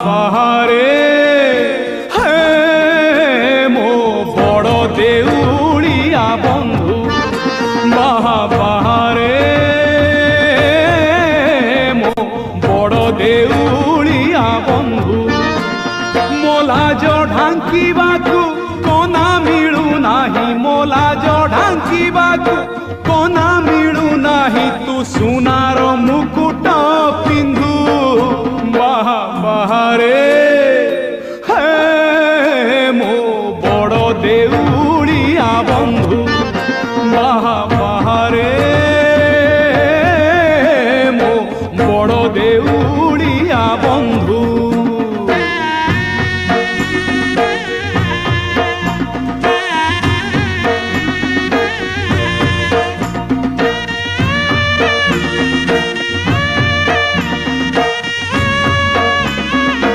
बाहारे हे मो बड़ देउलिया बंधु बाहारे मो बड़ देउलिया बंधु मोलाज ढांकीबाकू कोना मिलू नाही मोलाज ढांकीबाकू कोना मिलू नाही तू सुनार मुकुट पिंधु बाहारे